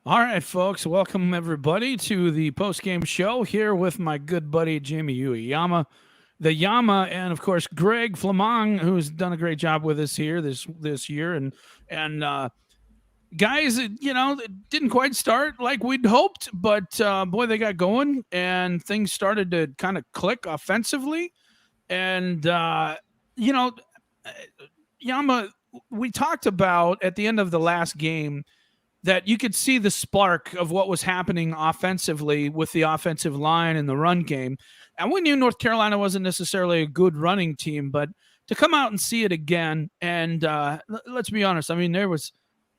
All right, folks, welcome everybody to the post-game show here with my good buddy Jamie Uyama, the Yama, and of course Greg Flamong, who's done a great job with us here this year. And guys, it didn't quite start like we'd hoped, but boy, they got going and things started to kind of click offensively. And you know, uh, Yama, we talked about at the end of the last game that you could see the spark of what was happening offensively with the offensive line and the run game. And we knew North Carolina wasn't necessarily a good running team, but to come out and see it again, and let's be honest, I mean, there was,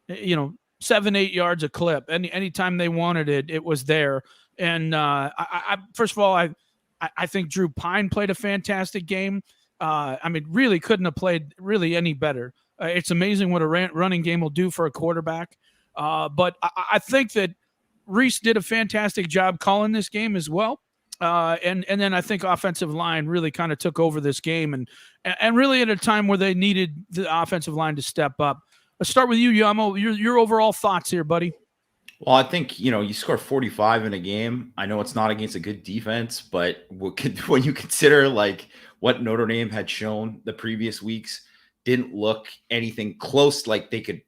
7, 8 yards a clip. Anytime they wanted it, it was there. And first of all, I think Drew Pine played a fantastic game. I mean, really couldn't have played really any better. It's amazing what a running game will do for a quarterback. But I think that Reese did a fantastic job calling this game as well. And then I think offensive line really kind of took over this game and really at a time where they needed the offensive line to step up. Let's start with you, Yamo. Your overall thoughts here, buddy. Well, I think, you score 45 in a game. I know it's not against a good defense, but when you consider like what Notre Dame had shown the previous weeks, didn't look anything close like they could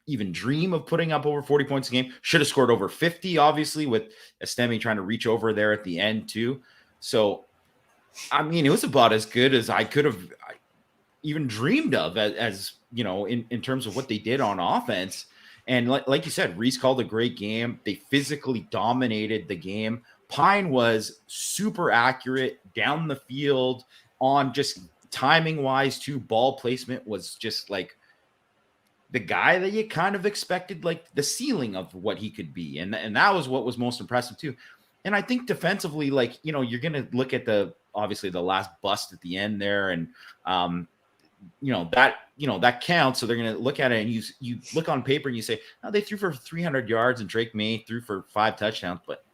even dream of putting up over 40 points a game. Should have scored over 50, obviously, with Estemi trying to reach over there at the end too. So, I mean, it was about as good as I could have even dreamed of as in terms of what they did on offense. And like you said, Reese called a great game. They physically dominated the game. Pine was super accurate down the field on just timing wise too. Ball placement was just like the guy that you kind of expected, like the ceiling of what he could be. And that was what was most impressive too. And I think defensively, like, you're going to look at obviously the last bust at the end there. And, that counts. So they're going to look at it and you look on paper and you say, oh, they threw for 300 yards and Drake May threw for 5 touchdowns. But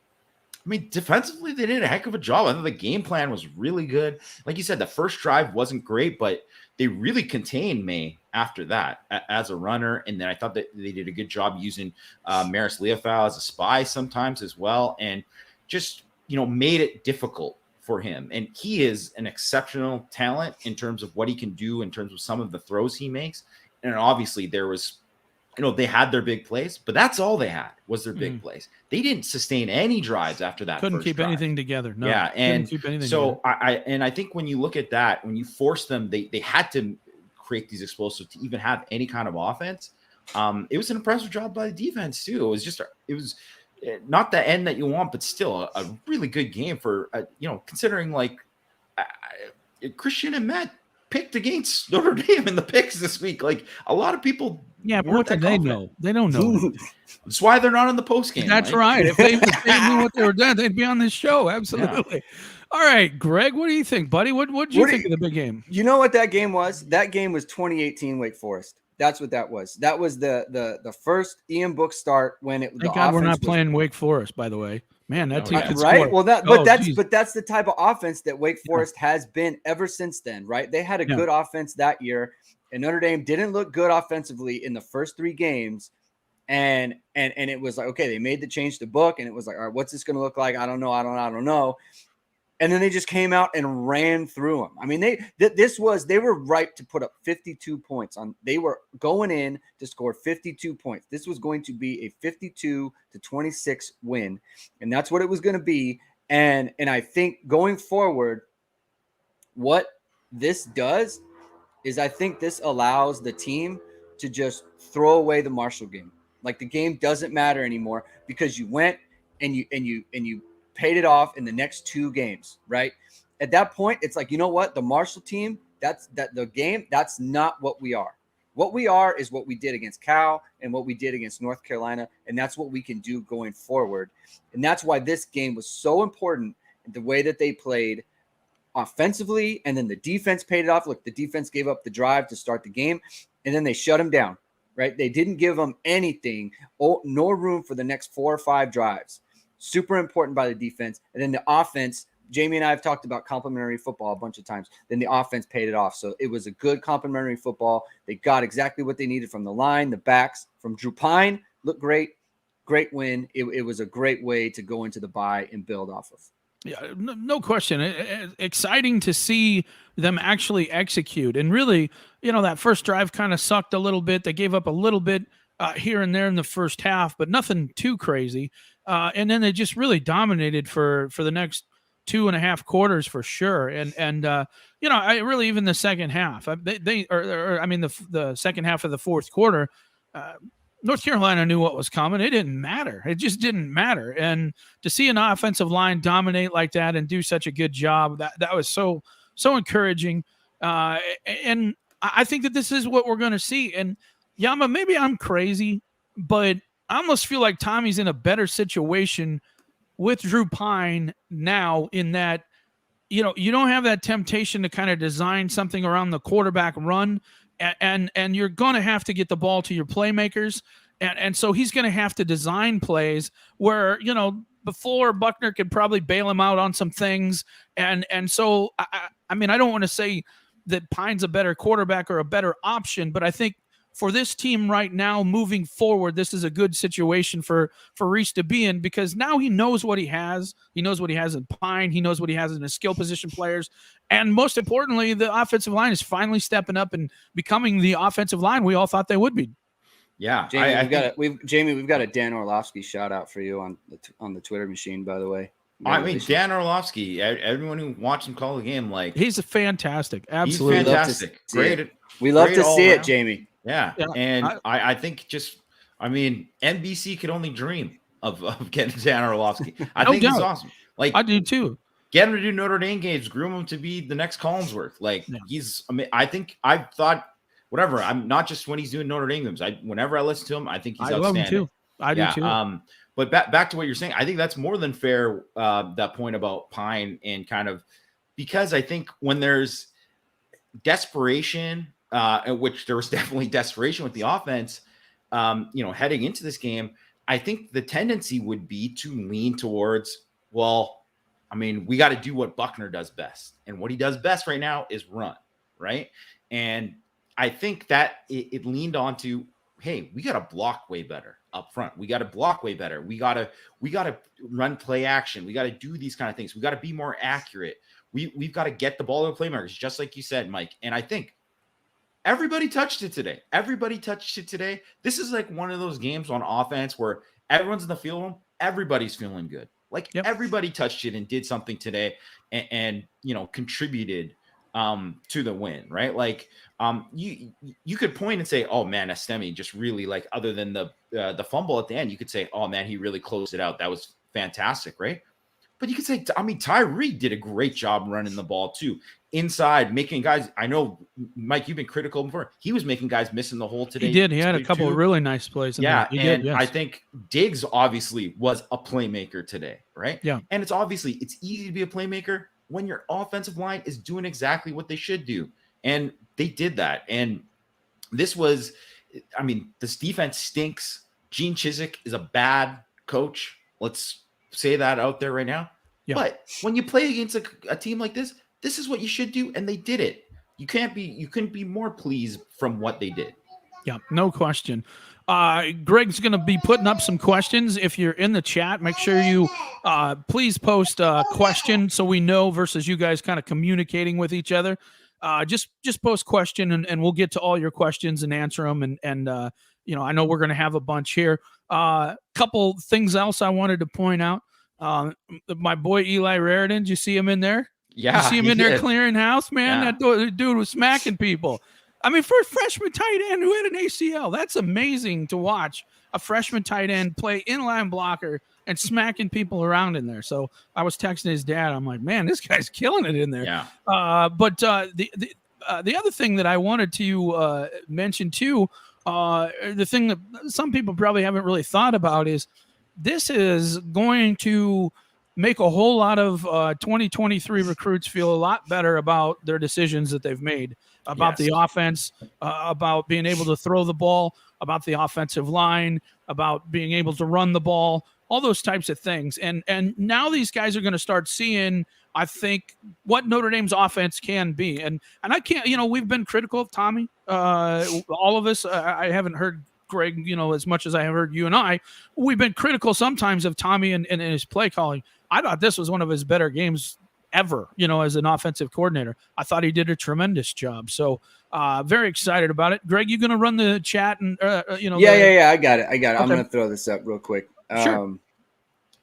I mean, defensively, they did a heck of a job. I thought the game plan was really good. Like you said, the first drive wasn't great, but they really contained May after that as a runner. And then I thought that they did a good job using Maris Leofau as a spy sometimes as well. And just, made it difficult for him. And he is an exceptional talent in terms of what he can do in terms of some of the throws he makes. And obviously there was, they had their big plays, but that's all they had was their big plays. They didn't sustain any drives after that. Couldn't keep drive. anything together. No, yeah. And so together. I think when you look at that, when you force them, they had to create these explosives to even have any kind of offense. It was an impressive job by the defense too. It was not the end that you want, but still a really good game for, considering like Christian and Matt picked against Notre Dame in the picks this week. Like a lot of people. Yeah, but what did they know? They don't know. That's why they're not on the post game. That's right. If they knew what they were doing, they'd be on this show. Absolutely. Yeah. All right, Greg, what do you think, buddy? What did you think of the big game? You know what that game was? That game was 2018 Wake Forest. That's what that was. That was the first Ian Book start when it. Thank God we're not playing Wake Forest, by the way. Man, that team could right. Score. Well, that's the type of offense that Wake Forest has been ever since then, right? They had a good offense that year, and Notre Dame didn't look good offensively in the first 3 games, and it was like, okay, they made the change to Book, and it was like, all right, what's this going to look like? I don't know. And then they just came out and ran through them. I mean, they were ripe to put up 52 points on. They were going in to score 52 points. This was going to be a 52-26 win, and that's what it was going to be. And I think going forward, what this does is I think this allows the team to just throw away the Marshall game. Like the game doesn't matter anymore because you went and you paid it off in the next 2 games, right? At that point, it's like, you know what? The Marshall team, that's not what we are. What we are is what we did against Cal and what we did against North Carolina, and that's what we can do going forward. And that's why this game was so important, the way that they played offensively, and then the defense paid it off. Look, the defense gave up the drive to start the game, and then they shut them down, right? They didn't give them anything, nor room for the next 4 or 5 drives. Super important by the defense. And then the offense, Jamie and I have talked about complimentary football a bunch of times. Then the offense paid it off. So it was a good complimentary football. They got exactly what they needed from the line, the backs, from Drew Pine. Looked great. great win. It was a great way to go into the bye and build off of. Yeah, no question. Exciting to see them actually execute. And really, that first drive kind of sucked a little bit. They gave up a little bit here and there in the first half, but nothing too crazy. And then they just really dominated for the next 2.5 quarters for sure. And I really, even the second half, the second half of the fourth quarter, North Carolina knew what was coming. It didn't matter. It just didn't matter. And to see an offensive line dominate like that and do such a good job, that was so encouraging. And I think that this is what we're going to see. And Yama, maybe I'm crazy, but I almost feel like Tommy's in a better situation with Drew Pine now, in that, you don't have that temptation to kind of design something around the quarterback run. And you're going to have to get the ball to your playmakers. And so he's going to have to design plays where, before Buckner could probably bail him out on some things. And so, I don't want to say that Pine's a better quarterback or a better option, but I think for this team right now, moving forward, this is a good situation for Reese to be in, because now he knows what he has. He knows what he has in Pine. He knows what he has in his skill position players. And most importantly, the offensive line is finally stepping up and becoming the offensive line we all thought they would be. Yeah. Jamie, we've got a Dan Orlovsky shout out for you on the Twitter machine, by the way. Dan Orlovsky, everyone who watched him call the game, he's a fantastic. Absolutely. He's fantastic. Great. We love to see it, Jamie. Yeah. And I think NBC could only dream of getting Dan Orlovsky. I think he's awesome. I do too. Get him to do Notre Dame games, groom him to be the next Collinsworth. I thought, whatever. I'm not just when he's doing Notre Dame games. Whenever I listen to him, I think he's outstanding. Love him too. I do too. But back to what you're saying, I think that's more than fair. That point about Pine, and kind of, because I think when there's desperation, which there was definitely desperation with the offense, heading into this game, I think the tendency would be to lean towards, we got to do what Buckner does best. And what he does best right now is run, right? And I think that it leaned on to, hey, we got to block way better up front. We got to block way better. We got to run play action. We got to do these kind of things. We got to be more accurate. We've got to get the ball to the playmakers, just like you said, Mike. And I think everybody touched it today. This is like one of those games on offense where everyone's in the field, everybody's feeling good. Everybody touched it and did something today and contributed to the win, right? You could point and say, oh man, Estemi just really, other than the fumble at the end, you could say, oh man, he really closed it out. That was fantastic, right? But you could say, Tyree did a great job running the ball too. Inside, making guys, I know, Mike, you've been critical before. He was making guys missing the hole today. He did. He had a couple of really nice plays. He did, yes. I think Diggs obviously was a playmaker today, right? Yeah. And it's easy to be a playmaker when your offensive line is doing exactly what they should do. And they did that. And this defense stinks. Gene Chizik is a bad coach. Let's say that out there right now. Yeah. But when you play against a team like this is what you should do, and they did it. You couldn't be more pleased from what they did. Yeah, no question. Greg's going to be putting up some questions. If you're in the chat, make sure you please post a question so we know, versus you guys kind of communicating with each other. Just post question, and we'll get to all your questions and answer them. And I know we're going to have a bunch here. Couple things else I wanted to point out. My boy Eli Raridan, did you see him in there? Yeah, you see him in there clearing house, man. Yeah. That dude was smacking people. For a freshman tight end who had an ACL, that's amazing to watch a freshman tight end play inline blocker and smacking people around in there. So I was texting his dad. I'm like, man, this guy's killing it in there. Yeah. But the other thing that I wanted to mention too, the thing that some people probably haven't really thought about is this is going to make a whole lot of 2023 recruits feel a lot better about their decisions that they've made, about the offense, about being able to throw the ball, about the offensive line, about being able to run the ball, all those types of things. And now these guys are going to start seeing, I think, what Notre Dame's offense can be. And I can't, we've been critical of Tommy, all of us. I haven't heard Greg, as much as I have heard you and I, we've been critical sometimes of Tommy and his play calling. I thought this was one of his better games ever, as an offensive coordinator. I thought he did a tremendous job. So very excited about it. Greg, you going to run the chat and, Yeah. I got it. Okay. I'm going to throw this up real quick. Sure.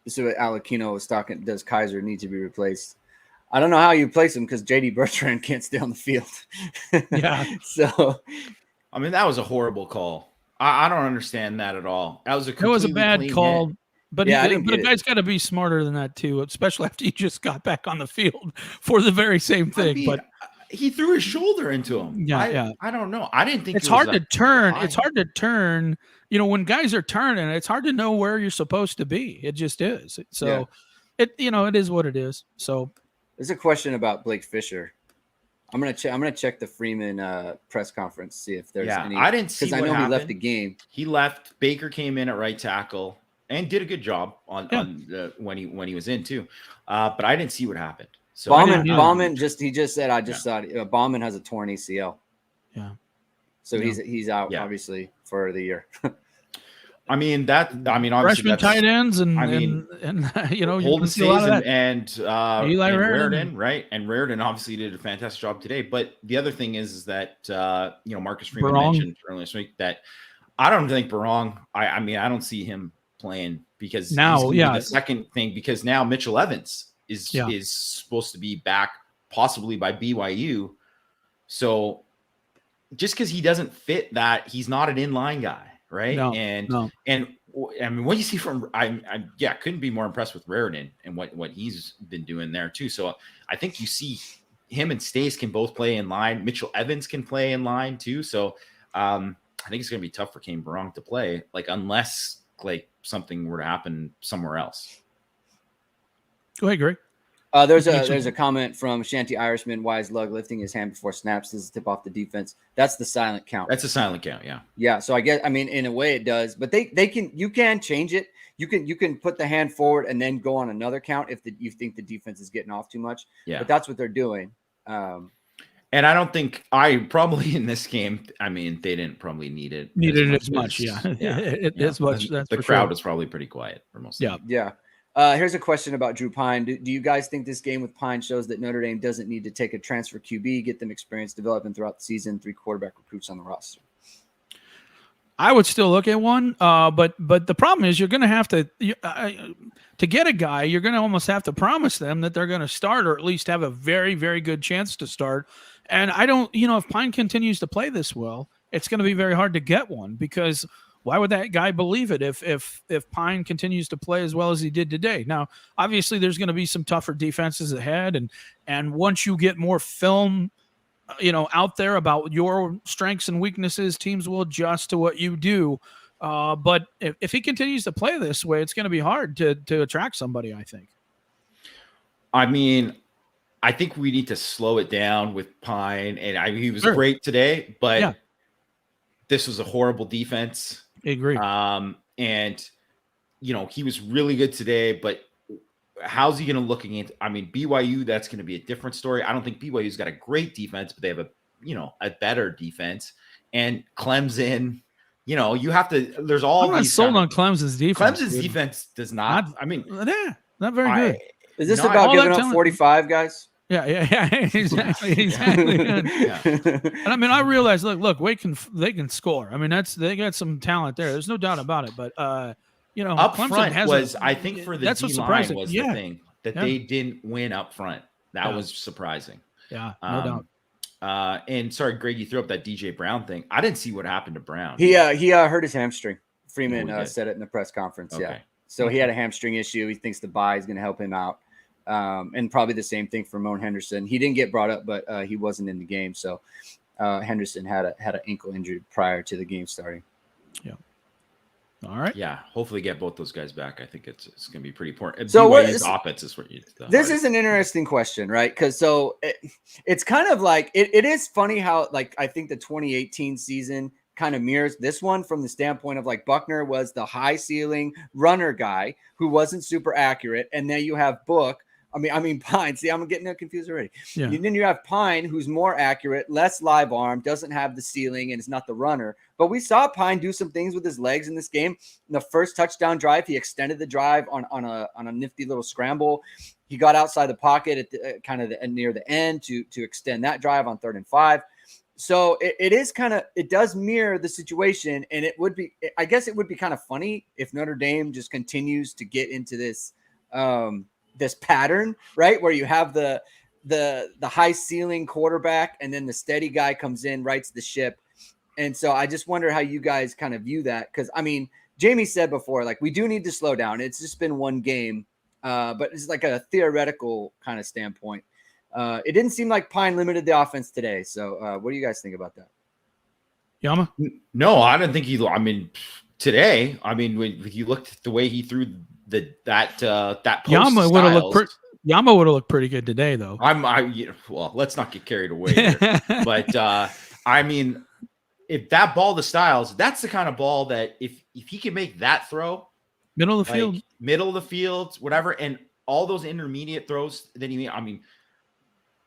So Alekino was talking, does Kaiser need to be replaced? I don't know how you replace him because JD Bertrand can't stay on the field. Yeah. So, I mean, that was a horrible call. I don't understand that at all. That was a bad call. Hit. But a guy's got to be smarter than that too, especially after you just got back on the field for the very same thing. I mean, but he threw his shoulder into him. Yeah. I don't know. I didn't think it's hard to turn. It's hard to turn. When guys are turning, it's hard to know where you're supposed to be. It just is. So, it is what it is. So, there's a question about Blake Fisher. I'm gonna check the Freeman press conference, see if there's any. I didn't see because I know he left the game. He left. Baker came in at right tackle and did a good job on when he was in too, but I didn't see what happened. So Bauman he just said I just saw it. Bauman has a torn ACL. Yeah, so he's out obviously for the year. I mean obviously freshman tight ends and Holden Stays and Eli Raridan, right? And Raridan obviously did a fantastic job today. But the other thing is that Marcus Freeman mentioned earlier this week that I don't think Barong. I mean I don't see him playing because now the second thing because now Mitchell Evans is supposed to be back possibly by BYU. So just because he doesn't fit that, he's not an inline guy. Right. And I mean, what you see from couldn't be more impressed with Raridan and what he's been doing there too. So I think you see him and Stace can both play in line. Mitchell Evans can play in line too. So I think it's going to be tough for Kane Barong to play, unless something were to happen somewhere else. Go ahead, Greg. There's a comment from Shanty Irishman. Why is Lug lifting his hand before snaps? This is tip off the defense. That's the silent count. That's a silent count. Yeah. Yeah. So in a way it does, but you can change it. You can put the hand forward and then go on another count if you think the defense is getting off too much. Yeah. But that's what they're doing. And I don't think probably in this game, I mean, they didn't probably need it as much. Yeah. As much. That's the crowd was probably pretty quiet for most of it. Yeah. Here's a question about Drew Pine. Do you guys think this game with Pine shows that Notre Dame doesn't need to take a transfer QB, get them experience development throughout the season, 3 quarterback recruits on the roster? I would still look at one, but the problem is you're going to have to get a guy. You're going to almost have to promise them that they're going to start or at least have a very, very good chance to start. And I don't, if Pine continues to play this well, it's going to be very hard to get one because why would that guy believe it if Pine continues to play as well as he did today? Now, obviously, there's going to be some tougher defenses ahead, and once you get more film, out there about your strengths and weaknesses, teams will adjust to what you do. But if he continues to play this way, it's going to be hard to attract somebody, I think. I mean, I think we need to slow it down with Pine, and he was great today, but this was a horrible defense. I agree. And he was really good today, but how's he going to look against? I mean, BYU, that's going to be a different story. I don't think BYU's got a great defense, but they have a better defense. And Clemson, you have to. There's all. I'm not sold on Clemson's defense. Clemson's defense does not. Not very good. Is this about giving up 45 guys? Yeah, exactly. And I mean, I realize, look, they can score. I mean, they got some talent there. There's no doubt about it. But up Clemson front was, I think, for the D line was the thing that they didn't win up front. That was surprising. Yeah, no doubt. And sorry, Greg, you threw up that DJ Brown thing. I didn't see what happened to Brown. He hurt his hamstring. Freeman said it in the press conference. Okay. Yeah, so he had a hamstring issue. He thinks the bye is going to help him out. And probably the same thing for Moan Henderson. He didn't get brought up, but he wasn't in the game. So Henderson had an ankle injury prior to the game starting. Yeah. All right. Yeah. Hopefully get both those guys back. I think it's going to be pretty important. So offense is what this is an interesting question, right? Because it's kind of like it is funny how I think the 2018 season kind of mirrors this one from the standpoint of Buckner was the high ceiling runner guy who wasn't super accurate. And then you have Book I mean Pine. See, I'm getting confused already. Yeah. And then you have Pine, who's more accurate, less live arm, doesn't have the ceiling, and is not the runner. But we saw Pine do some things with his legs in this game. In the first touchdown drive, he extended the drive on a nifty little scramble. He got outside the pocket at the, kind of near the end to extend that drive on 3rd and 5. So it is kind of, it does mirror the situation, and it would be, I guess it would be kind of funny if Notre Dame just continues to get into this this pattern, right, where you have the high ceiling quarterback, and then the steady guy comes in, rights the ship. And so I just wonder how you guys kind of view that, because I mean, Jamie said before, like, we do need to slow down. It's just been one game, but it's like a theoretical kind of standpoint. It didn't seem like Pine limited the offense today. So what do you guys think about that? Yama? No, I don't think he. I mean, today, I mean, when you looked at the way he threw that post Yama would have looked Yama would have looked pretty good today, though. Well, let's not get carried away here. But I mean, if that ball to Styles, that's the kind of ball that if he can make that throw, middle of the field, whatever, and all those intermediate throws that he made, I mean,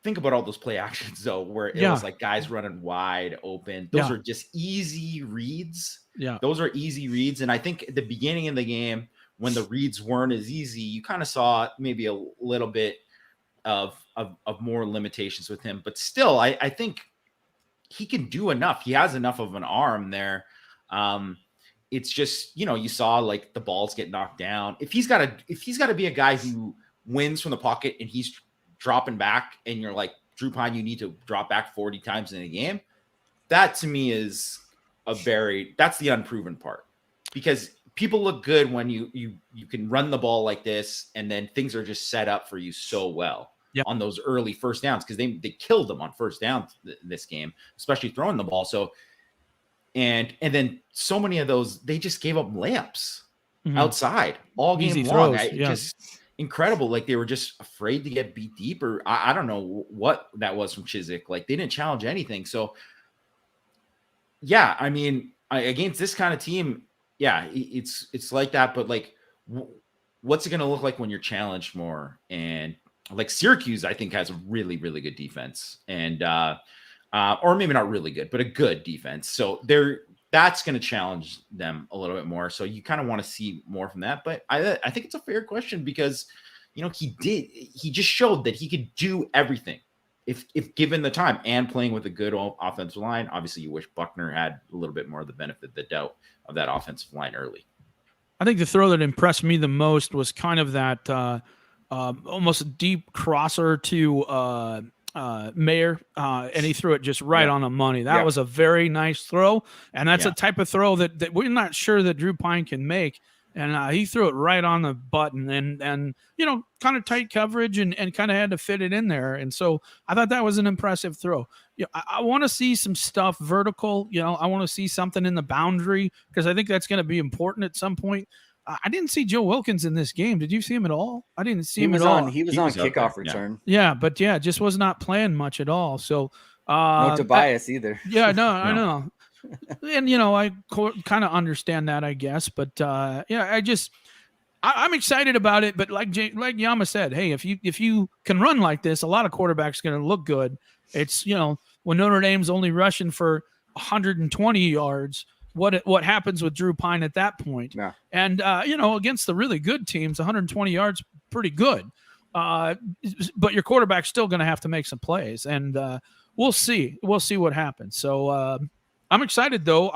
think about all those play actions though, where it was like guys running wide open. Those are just easy reads. Yeah, those are easy reads. And I think at the beginning of the game, when the reads weren't as easy, you kind of saw maybe a little bit of more limitations with him. But still, I think he can do enough. He has enough of an arm there. It's just, you saw like the balls get knocked down. If he's got to be a guy who wins from the pocket and he's dropping back and you're like, Drew Pine, you need to drop back 40 times in a game. That to me is that's the unproven part, because people look good when you can run the ball like this, and then things are just set up for you so well on those early first downs, because they killed them on first down this game, especially throwing the ball. So, and then so many of those, they just gave up layups outside all game Easy long. throws, Just incredible. Like they were just afraid to get beat deep, or I don't know what that was from Chizik. Like they didn't challenge anything. So yeah, I mean, against this kind of team, yeah, it's like that. But like, what's it going to look like when you're challenged more? And like Syracuse, I think has a really, really good defense, and or maybe not really good, but a good defense. So that's going to challenge them a little bit more. So you kind of want to see more from that. But I think it's a fair question, because he just showed that he could do everything if given the time, and playing with a good offensive line. Obviously, you wish Buckner had a little bit more of the benefit of the doubt of that offensive line early. I think the throw that impressed me the most was kind of that almost a deep crosser to Mayer, and he threw it just right on the money. That was a very nice throw, and that's a type of throw that we're not sure that Drew Pine can make. And he threw it right on the button, and kind of tight coverage, and kind of had to fit it in there. And so I thought that was an impressive throw. I want to see some stuff vertical. I want to see something in the boundary, because I think that's going to be important at some point. I didn't see Joe Wilkins in this game. Did you see him at all? I didn't see him at all. He was on kickoff return. Yeah, but just was not playing much at all. So no Tobias either. Yeah, no, I know. And I kind of understand that, I guess. But I'm excited about it. But like Yama said, hey, if you can run like this, a lot of quarterbacks are going to look good. It's when Notre Dame's only rushing for 120 yards. What happens with Drew Pine at that point? Yeah. And against the really good teams, 120 yards, pretty good. But your quarterback's still going to have to make some plays, and we'll see what happens. So I'm excited though.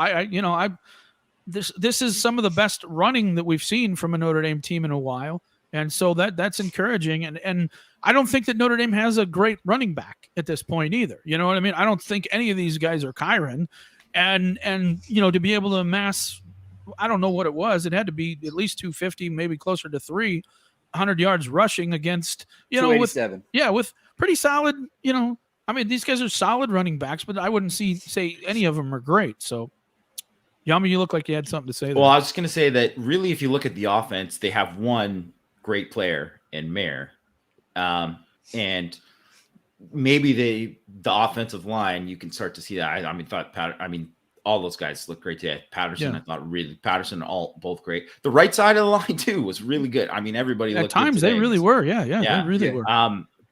This is some of the best running that we've seen from a Notre Dame team in a while, and so that's encouraging. And I don't think that Notre Dame has a great running back at this point either. You know what I mean? I don't think any of these guys are Kyron. And to be able to amass, I don't know what it was. It had to be at least 250, maybe closer to 300 yards rushing against, 287. with pretty solid, I mean, these guys are solid running backs, but I wouldn't say any of them are great. So, Yama, you look like you had something to say there. Well, I was just going to say that really, if you look at the offense, they have one great player in Mayer. And maybe the offensive line, you can start to see that. all those guys look great today. Patterson, I thought Patterson, both great. The right side of the line too was really good. I mean, everybody at looked times good they really were. Yeah, they really were.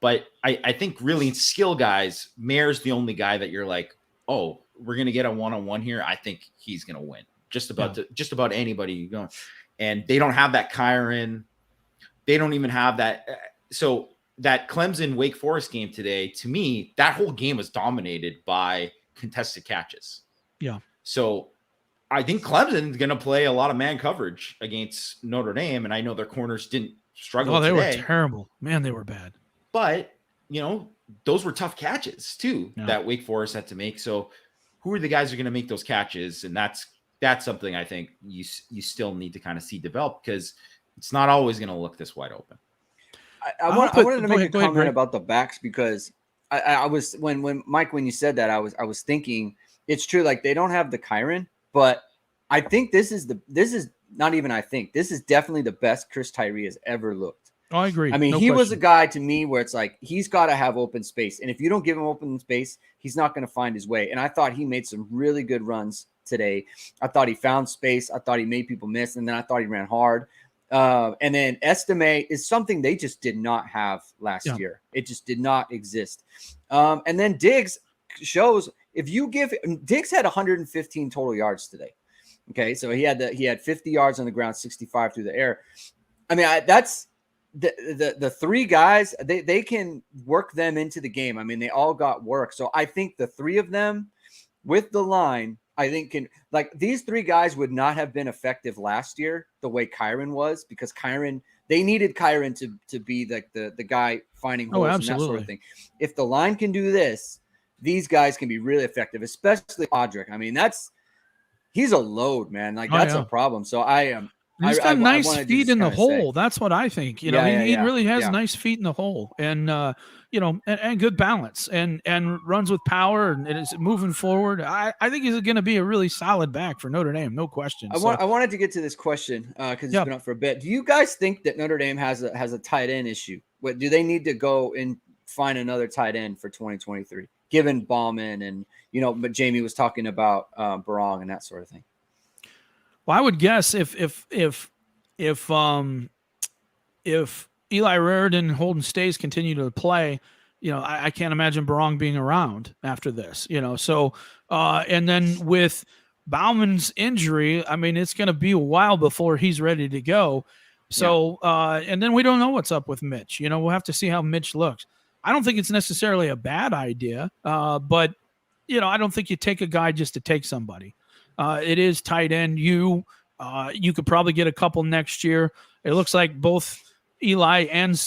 But I think really skill guys, Mayor's the only guy that you're like, oh, we're gonna get a one-on-one here. I think he's gonna win. Just about anybody going. And they don't have that Kyron. They don't even have that. So that Clemson Wake Forest game today, to me, that whole game was dominated by contested catches. Yeah. So I think Clemson's going to play a lot of man coverage against Notre Dame. And I know their corners didn't struggle. Oh, they today, were terrible. Man, they were bad. But, those were tough catches too that Wake Forest had to make. So who are the guys who are going to make those catches? And that's something I think you still need to kind of see develop, because it's not always going to look this wide open. I wanted to make a comment about the backs, because I was when Mike, when you said that, I was thinking it's true. Like, they don't have the Kyron, but I think this is definitely the best Chris Tyree has ever looked. Oh, I agree. I mean, he was a guy to me where it's like, he's got to have open space. And if you don't give him open space, he's not going to find his way. And I thought he made some really good runs today. I thought he found space. I thought he made people miss. And then I thought he ran hard. And then Estime is something they just did not have last year. It just did not exist. And then Diggs shows, Diggs had 115 total yards today. Okay. So he had 50 yards on the ground, 65 through the air. I mean, that's the three guys, they can work them into the game. I mean, they all got work. So I think the three of them with the line, I think these three guys would not have been effective last year the way Kyron was, because they needed Kyron to be like the guy finding holes and that sort of thing. If the line can do this, these guys can be really effective, especially Audric. I mean, he's a load, man. Like, that's a problem. So he's got nice feet in the hole. That's what I think. He really has nice feet in the hole, and and good balance, and runs with power, and is moving forward. I think he's going to be a really solid back for Notre Dame, no question. I wanted to get to this question because it's been up for a bit. Do you guys think that Notre Dame has a tight end issue? What do they need to go and find another tight end for 2023, given Bauman and but Jamie was talking about Barong and that sort of thing? Well, I would guess if Eli Raridan and Holden Stays continue to play, I can't imagine Barong being around after this, So, and then with Bauman's injury, I mean, it's going to be a while before he's ready to go. So, and then we don't know what's up with Mitch. We'll have to see how Mitch looks. I don't think it's necessarily a bad idea, but I don't think you take a guy just to take somebody. It is tight end. You could probably get a couple next year. It looks like both Eli and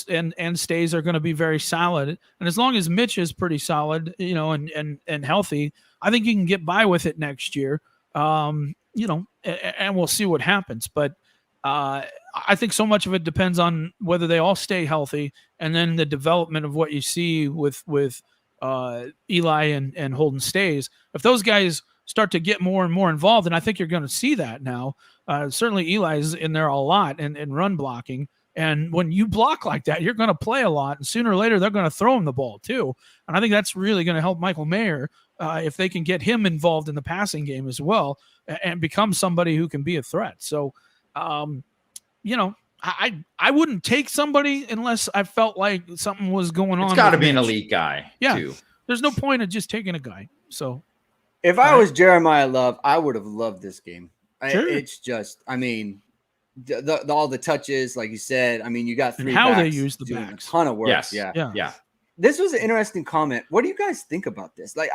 Stays are going to be very solid. And as long as Mitch is pretty solid, and healthy, I think you can get by with it next year. And we'll see what happens. But I think so much of it depends on whether they all stay healthy, and then the development of what you see with Eli and Holden Stays. If those guys start to get more and more involved, and I think you're going to see that now. Certainly Eli's in there a lot and run blocking. And when you block like that, you're going to play a lot, and sooner or later they're going to throw him the ball too. And I think that's really going to help Michael Mayer if they can get him involved in the passing game as well and become somebody who can be a threat. So, I wouldn't take somebody unless I felt like something was going on. It's got to be an elite guy. Yeah. Too. There's no point of just taking a guy. So if I was Jeremiah Love, I would have loved this game. Sure. It's just, I mean, all the touches, like you said. I mean, you got three. And how backs they use the doing backs. a ton of work. Yes. Yeah. This was an interesting comment. What do you guys think about this? Like,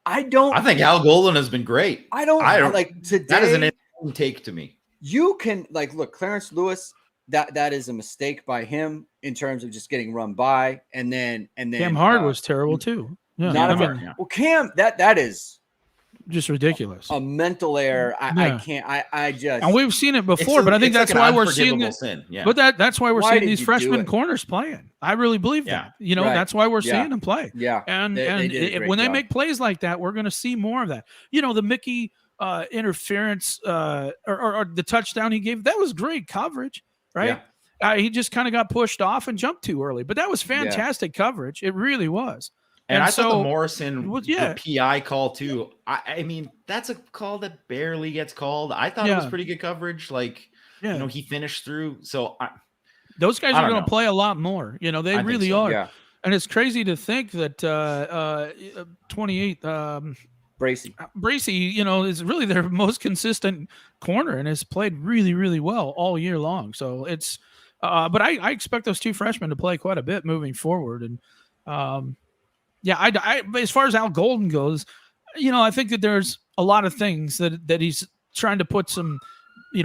I think Al Golden has been great. I don't like today. That is an interesting take to me. You can look, Clarence Lewis. That is a mistake by him in terms of just getting run by, and then Cam Hard was terrible too. Yeah, well, Cam, that is just ridiculous. A mental error. I can't. I just. And we've seen it before, but I think that's why we're seeing it. Yeah. But that's why we're seeing these freshman corners playing. I really believe that. That's why we're seeing them play. Yeah. And when they make plays like that, we're going to see more of that. The Mickey interference or the touchdown he gave, that was great coverage. Right. Yeah. He just kind of got pushed off and jumped too early, but that was fantastic coverage. It really was. And I thought the so Morrison yeah. the PI call too. I mean, that's a call that barely gets called. I thought it was Yeah. pretty good coverage. Like, Yeah. he finished through. So Those guys I are don't going to know. play a lot more. They I think really so. are. Yeah. And it's crazy to think that 28 Bracey. Bracey, is really their most consistent corner and has played really, really well all year long. So it's, but I expect those two freshmen to play quite a bit moving forward. And yeah, I as far as Al Golden goes, I think that there's a lot of things that he's trying to put some,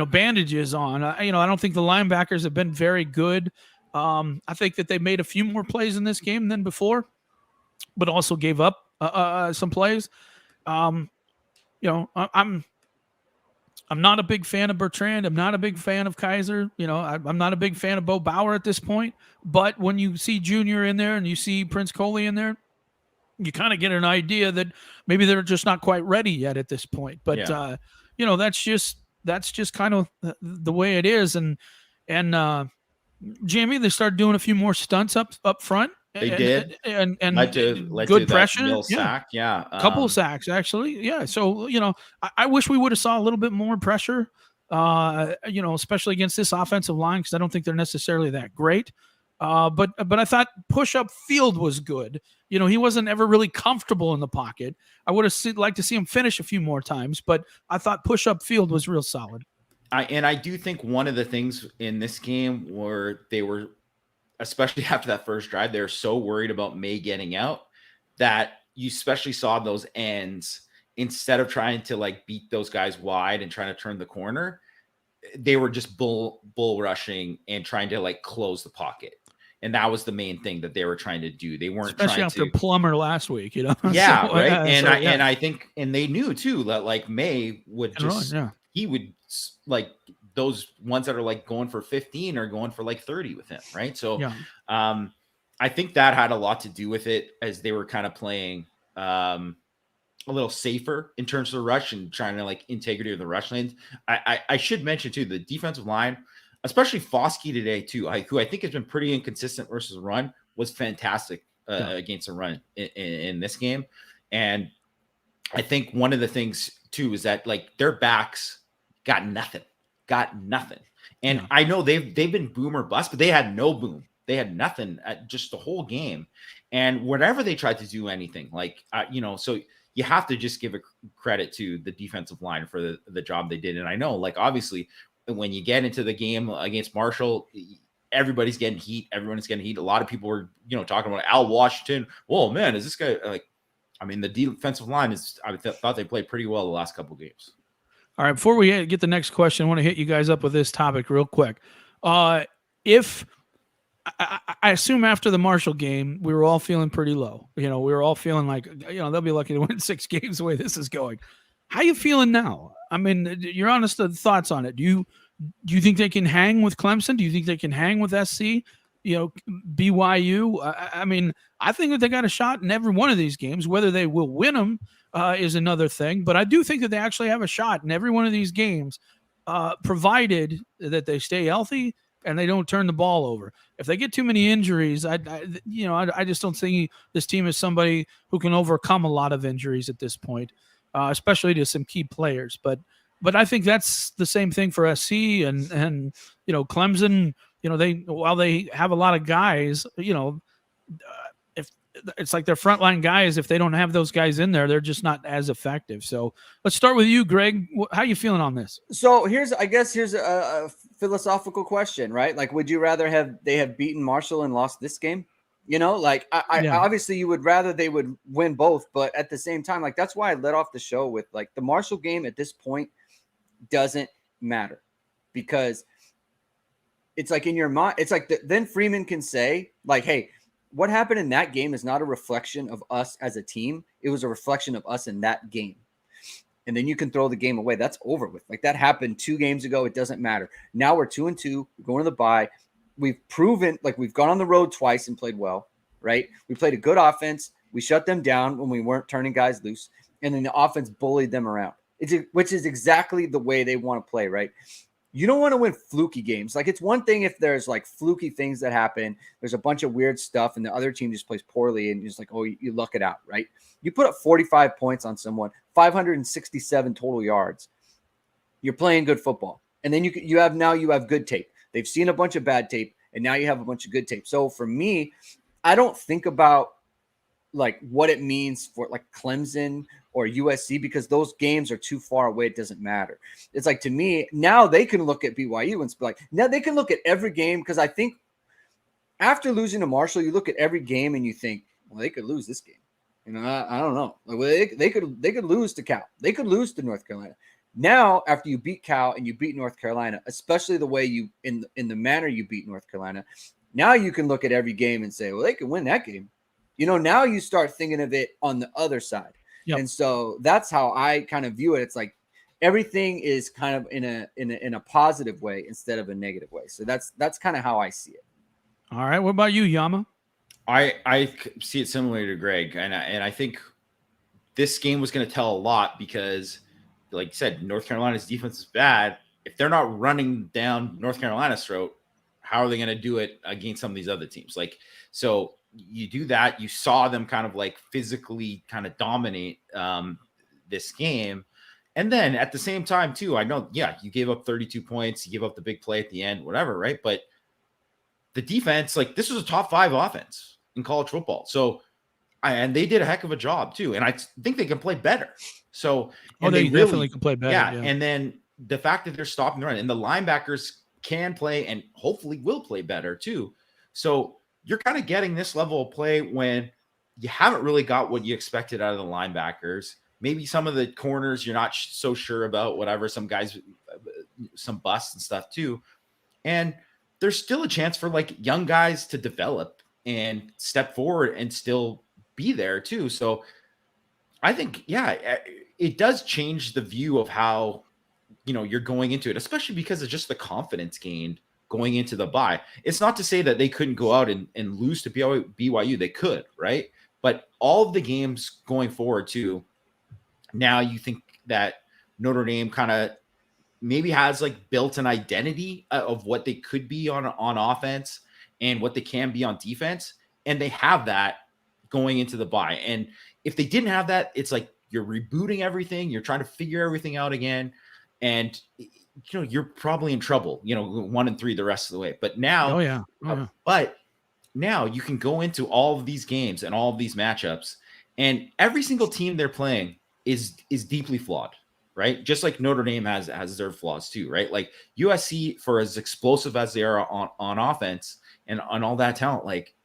bandages on. I don't think the linebackers have been very good. I think that they made a few more plays in this game than before, but also gave up some plays. I'm not a big fan of Bertrand. I'm not a big fan of Kaiser. I'm not a big fan of Bo Bauer at this point. But when you see Junior in there and you see Prince Coley in there, you kind of get an idea that maybe they're just not quite ready yet at this point. But that's just kind of the way it is. And Jamie, they started doing a few more stunts up front. They did, and led good to pressure. that Mill sack. Yeah, couple of sacks actually. Yeah, so I wish we would have saw a little bit more pressure. Especially against this offensive line because I don't think they're necessarily that great. But I thought push-up Field was good. He wasn't ever really comfortable in the pocket. I would have liked to see him finish a few more times, but I thought push-up Field was real solid. I do think one of the things in this game where they were, especially after that first drive, they were so worried about May getting out that you especially saw those ends, instead of trying to like beat those guys wide and trying to turn the corner, they were just bull rushing and trying to like close the pocket. And that was the main thing that they were trying to do. They weren't especially trying after to Plummer last week, Yeah, so, right. and I think, and they knew too that like May would just he would like those ones that are like going for 15 or going for like 30 with him, right? So I think that had a lot to do with it as they were kind of playing a little safer in terms of the rush and trying to like integrity of the rush lanes. I should mention too, the defensive line, especially Foskey today too, who I think has been pretty inconsistent versus run, was fantastic against the run in this game. And I think one of the things too is that like their backs got nothing. And I know they've been boom or bust, but they had no boom. They had nothing at just the whole game. And whenever they tried to do anything, like, so you have to just give a credit to the defensive line for the job they did. And I know, like, obviously, when you get into the game against Marshall, everybody's getting heat. Everyone's getting heat. A lot of people were, talking about Al Washington. Whoa, man, is this guy like? I mean, the defensive line is. I thought they played pretty well the last couple of games. All right, before we get the next question, I want to hit you guys up with this topic real quick. If I assume after the Marshall game, we were all feeling pretty low. We were all feeling like, they'll be lucky to win 6 games the way this is going. How you feeling now? I mean, your honest thoughts on it. Do you think they can hang with Clemson? Do you think they can hang with SC? BYU? I mean, I think that they got a shot in every one of these games. Whether they will win them is another thing. But I do think that they actually have a shot in every one of these games, provided that they stay healthy and they don't turn the ball over. If they get too many injuries, I just don't think this team is somebody who can overcome a lot of injuries at this point, especially to some key players. But I think that's the same thing for SC and Clemson. While they have a lot of guys, if it's like their frontline guys, if they don't have those guys in there, they're just not as effective. So let's start with you, Greg. How you feeling on this? So here's a philosophical question, right? Like, would you rather they have beaten Marshall and lost this game? Like obviously you would rather they would win both, but at the same time, like that's why I led off the show with like the Marshall game at this point doesn't matter, because it's like in your mind, it's like then Freeman can say like, hey, what happened in that game is not a reflection of us as a team. It was a reflection of us in that game. And then you can throw the game away. That's over with. Like that happened 2 games ago. It doesn't matter. Now we're 2-2. We're going to the bye. We've proven like we've gone on the road twice and played well, right? We played a good offense. We shut them down when we weren't turning guys loose. And then the offense bullied them around, which is exactly the way they want to play, right? You don't want to win fluky games. Like, it's one thing if there's like fluky things that happen, there's a bunch of weird stuff and the other team just plays poorly and you're just like, oh, you luck it out, right? You put up 45 points on someone, 567 total yards. You're playing good football. And then you have good tape. They've seen a bunch of bad tape and now you have a bunch of good tape. So for me, I don't think about like what it means for like Clemson or USC because those games are too far away. It doesn't matter. It's like, to me, now they can look at BYU and be like, now they can look at every game. Because I think after losing to Marshall, you look at every game and you think, well, they could lose this game. You know, I don't know. Like, they could lose to Cal. They could lose to North Carolina. Now, after you beat Cal and you beat North Carolina, especially the way you in the manner you beat North Carolina, now you can look at every game and say, well, they could win that game. You know, now you start thinking of it on the other side. Yep. And so that's how I kind of view it. It's like everything is kind of in a positive way instead of a negative way. So that's kind of how I see it. All right. What about you, Yama? I see it similarly to Greg. And I think this game was going to tell a lot because, like you said, North Carolina's defense is bad. If they're not running down North Carolina's throat, how are they going to do it against some of these other teams? Like, so you do that. You saw them kind of like physically kind of dominate this game. And then at the same time too, I know, yeah, you gave up 32 points, you gave up the big play at the end, whatever. Right. But the defense, like, this was a top 5 offense in college football. So, and they did a heck of a job too. And I think they can play better. So, they definitely can play better. Yeah. And then the fact that they're stopping the run and the linebackers can play and hopefully will play better too. So you're kind of getting this level of play when you haven't really got what you expected out of the linebackers. Maybe some of the corners you're not so sure about, whatever, some guys, some busts and stuff too. And there's still a chance for like young guys to develop and step forward and still be there too. So I think, yeah, it does change the view of how, you know, you're going into it, especially because of just the confidence gained going into the bye. It's not to say that they couldn't go out and lose to BYU. They could, right? But all of the games going forward too, now you think that Notre Dame kind of maybe has like built an identity of what they could be on offense and what they can be on defense. And they have that going into the bye. And if they didn't have that, it's like you're rebooting everything. You're trying to figure everything out again. And, you know, you're probably in trouble, you know, 1-3 the rest of the way. But now, but now you can go into all of these games and all of these matchups, and every single team they're playing is deeply flawed, right? Just like Notre Dame has their flaws too, right? Like USC, for as explosive as they are on offense and on all that talent, like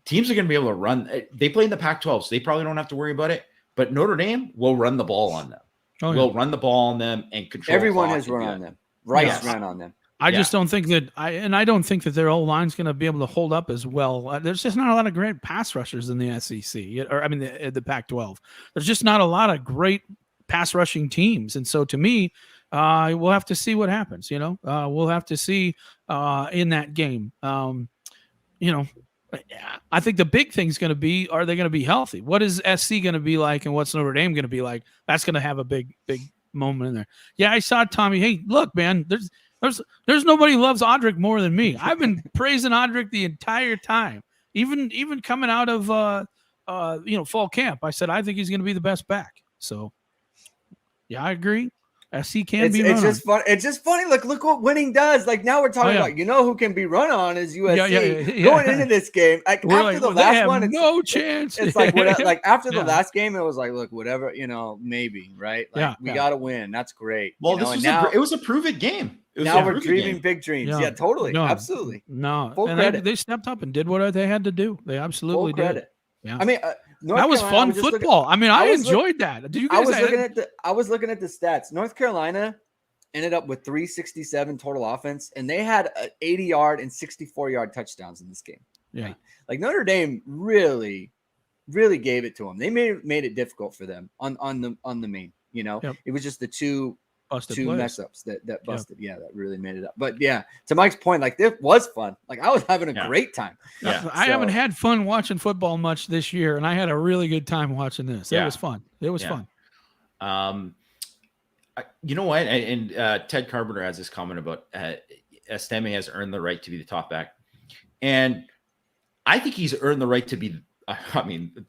teams are going to be able to run. They play in the Pac-12, so they probably don't have to worry about it. But Notre Dame will run the ball on them. Will run the ball on them and control. Everyone has run on them. Rice ran on them. I just don't think that I don't think that their old line's going to be able to hold up as well. There's just not a lot of great pass rushers in the SEC, or I mean the Pac-12. There's just not a lot of great pass rushing teams, and so to me, we'll have to see what happens. You know, we'll have to see in that game. You know, I think the big thing is going to be: are they going to be healthy? What is SC going to be like, and what's Notre Dame going to be like? That's going to have a big moment in there. Yeah, I saw Tommy. Hey, look, man, there's nobody who loves Audric more than me. I've been praising Audric the entire time, even coming out of fall camp. I said I think he's going to be the best back. So, yeah, I agree. SC can be. It's just fun. It's just funny. Look what winning does. Like now we're talking about, who can be run on is USC going into this game. Like we're after the last one, no chance. It's like like after the last game, it was like, look, whatever, maybe, right? Like we got to win. That's great. Well, it was a prove it game. Now we're dreaming big dreams. Yeah, totally. No, absolutely. No. Full credit. They stepped up and did what they had to do. They absolutely Full credit. did. Yeah. I mean, that was fun football. I enjoyed that. Did you guys? I was looking at the stats. North Carolina ended up with 367 total offense, and they had 80-yard and 64-yard touchdowns in this game. Yeah. Like Notre Dame really, really gave it to them. They made it difficult for them on the main. It was just the two mess ups that busted. Yeah, that really made it up. But yeah, to Mike's point, like this was fun. Like I was having a great time. Yeah, I haven't had fun watching football much this year, and I had a really good time watching this. It was fun. It was fun. You know what? And Ted Carpenter has this comment about Estime has earned the right to be the top back. And I think he's earned the right to be, I mean,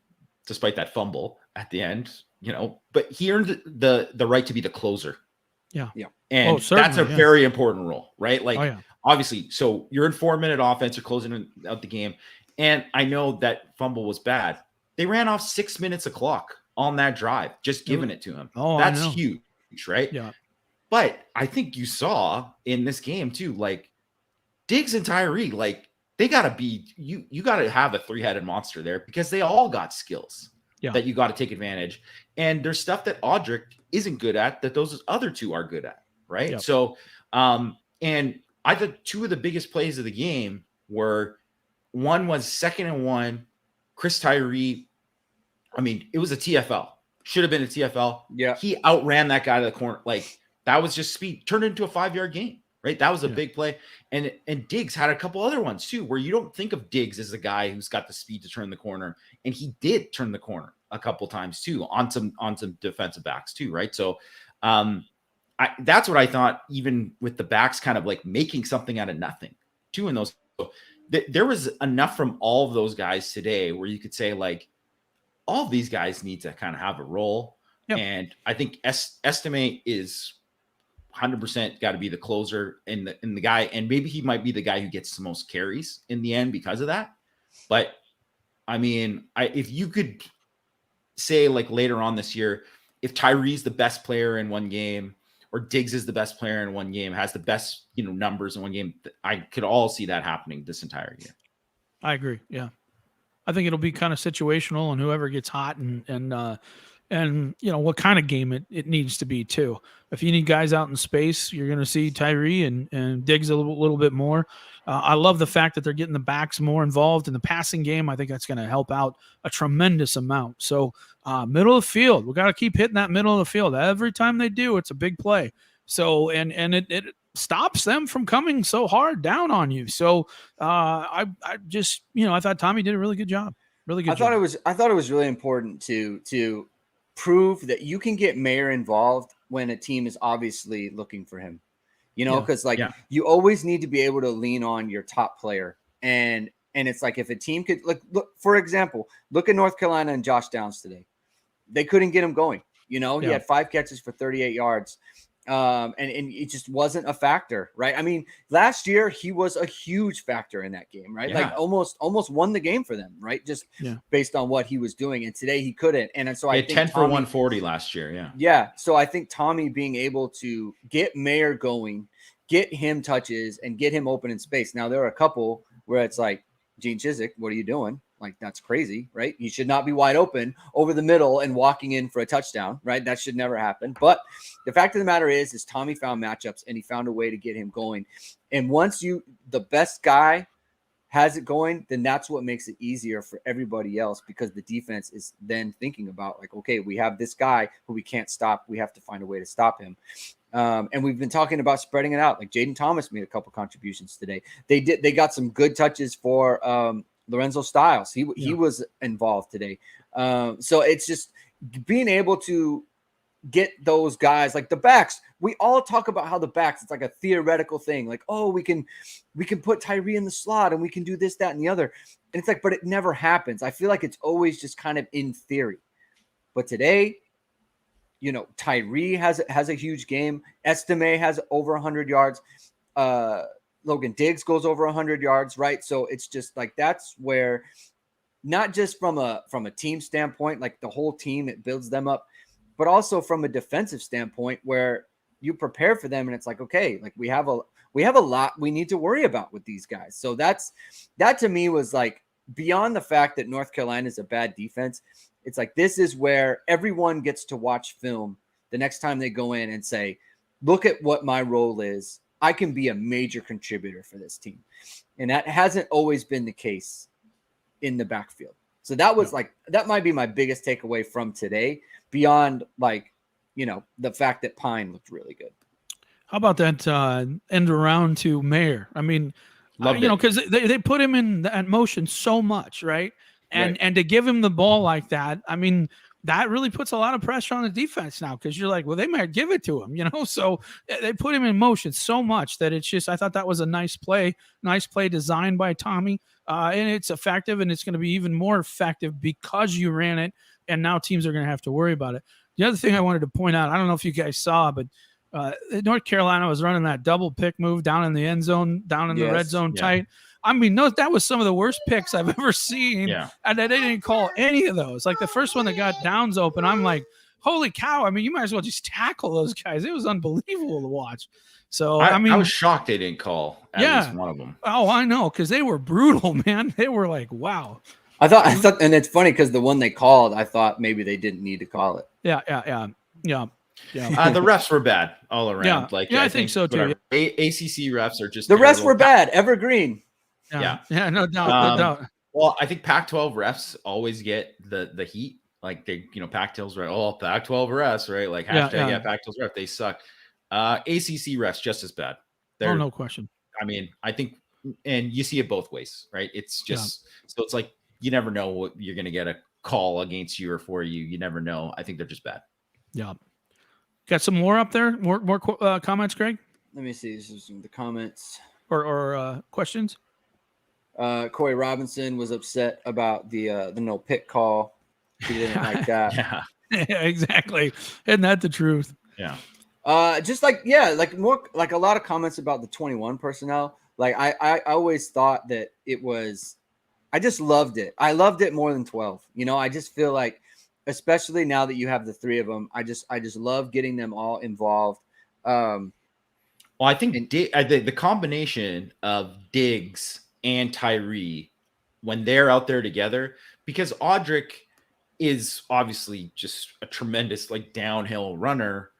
despite that fumble at the end, but he earned the right to be the closer. Yeah. Yeah. And that's a very important role, right? Like, obviously, so you're in 4-minute offense, you're closing out the game. And I know that fumble was bad. They ran off 6 minutes of clock on that drive, just giving it to him. That's huge, right? Yeah. But I think you saw in this game too, like Diggs and Tyree, like they gotta be you gotta have a 3-headed monster there because they all got skills that you got to take advantage. And there's stuff that Audric isn't good at that those other two are good at, right? Yep. So and I thought 2 of the biggest plays of the game were, one was 2nd and 1, Chris Tyree. I mean, it was a TFL. Should have been a TFL. Yeah. He outran that guy to the corner. Like, that was just speed. Turned into a 5-yard gain, right? That was a big play. And Diggs had a couple other ones too, where you don't think of Diggs as the guy who's got the speed to turn the corner. And he did turn the corner a couple times too on some defensive backs too, right? So that's what I thought, even with the backs kind of like making something out of nothing too in those. So there was enough from all of those guys today where you could say, like, all of these guys need to kind of have a role. Yep. And I think Estime is 100% got to be the closer and the guy, and maybe he might be the guy who gets the most carries in the end because of that. But I mean, if you could say, like, later on this year, if Tyree's the best player in one game or Diggs is the best player in one game, has the best, numbers in one game, I could all see that happening this entire year. I agree. Yeah. I think it'll be kind of situational, and whoever gets hot and what kind of game it needs to be too. If you need guys out in space, you're going to see Tyree and Diggs a little bit more. I love the fact that they're getting the backs more involved in the passing game. I think that's going to help out a tremendous amount. So middle of the field, we got to keep hitting that middle of the field. Every time they do, it's a big play. So and it stops them from coming so hard down on you. So I just, I thought Tommy did a really good job. Really good. I thought it was really important to prove that you can get Mayer involved when a team is obviously looking for him, because you always need to be able to lean on your top player. And it's like, if a team could look, for example, look at North Carolina and Josh Downs today. They couldn't get him going. He had 5 catches for 38 yards. And it just wasn't a factor, right? I mean, last year he was a huge factor in that game, right? Like almost won the game for them, right? Just based on what he was doing. And today he couldn't. And so I think 10 for 140 last year. Yeah. Yeah. So I think Tommy being able to get Mayer going, get him touches, and get him open in space. Now there are a couple where it's like, Gene Chizik, what are you doing? Like, that's crazy, right? He should not be wide open over the middle and walking in for a touchdown, right? That should never happen. But the fact of the matter is Tommy found matchups and he found a way to get him going. And once the best guy has it going, then that's what makes it easier for everybody else, because the defense is then thinking about, like, okay, we have this guy who we can't stop. We have to find a way to stop him. And we've been talking about spreading it out. Like, Jaden Thomas made a couple contributions today. They got some good touches for Lorenzo Styles. He was involved today. So it's just being able to get those guys, like the backs. We all talk about how the backs, it's like a theoretical thing. Like, oh, we can put Tyree in the slot and we can do this, that, and the other. And it's like, but it never happens. I feel like it's always just kind of in theory. But today, Tyree has a huge game. Estime has over 100 yards. Logan Diggs goes over 100 yards, right? So it's just like, that's where, not just from a team standpoint, like the whole team, it builds them up, but also from a defensive standpoint where you prepare for them and it's like, okay, like we have a lot we need to worry about with these guys. So that to me was like, beyond the fact that North Carolina is a bad defense, it's like, this is where everyone gets to watch film the next time they go in and say, look at what my role is. I can be a major contributor for this team. And that hasn't always been the case in the backfield. So that was that might be my biggest takeaway from today, beyond the fact that Pine looked really good. How about that end around to Mayer? I mean, because they put him in that motion so much, right? And to give him the ball like that, I mean, that really puts a lot of pressure on the defense now, because you're like, well, they might give it to him, So they put him in motion so much that it's just, I thought that was a nice play designed by Tommy, and it's effective, and it's going to be even more effective because you ran it, and now teams are going to have to worry about it. The other thing I wanted to point out, I don't know if you guys saw, but North Carolina was running that double pick move down in the end zone, down in the red zone tight. I mean, no, that was some of the worst picks I've ever seen. Yeah. And they didn't call any of those. Like the first one that got downs open, I'm like, holy cow. I mean, you might as well just tackle those guys. It was unbelievable to watch. So, I mean, I was shocked they didn't call at least one of them. Oh, I know. Because they were brutal, man. They were like, wow. I thought, and it's funny because the one they called, I thought maybe they didn't need to call it. Yeah. The refs were bad all around. Yeah, I think so too. ACC refs are just the refs were bad. Evergreen. Yeah, no doubt. Well, I think Pac-12 refs always get the heat. Like they, Pac-12's right. Oh, Pac-12 refs, right? Like hashtag Pac-12 ref. They suck. ACC refs just as bad. No question. I mean, I think, and you see it both ways, right? It's just so it's like you never know what you're going to get a call against you or for you. You never know. I think they're just bad. Yeah. Got some more up there? More comments, Greg? Let me see. This is the comments or questions. Corey Robinson was upset about the no pick call. He didn't like that. Yeah, exactly. Isn't that the truth? Yeah. Just like more like a lot of comments about the 21 personnel. Like I always thought that it was. I just loved it. I loved it more than 12. I just feel like, especially now that you have the three of them, I just love getting them all involved. Well, I think the combination of Diggs and Tyree, when they're out there together, because Audric is obviously just a tremendous downhill runner,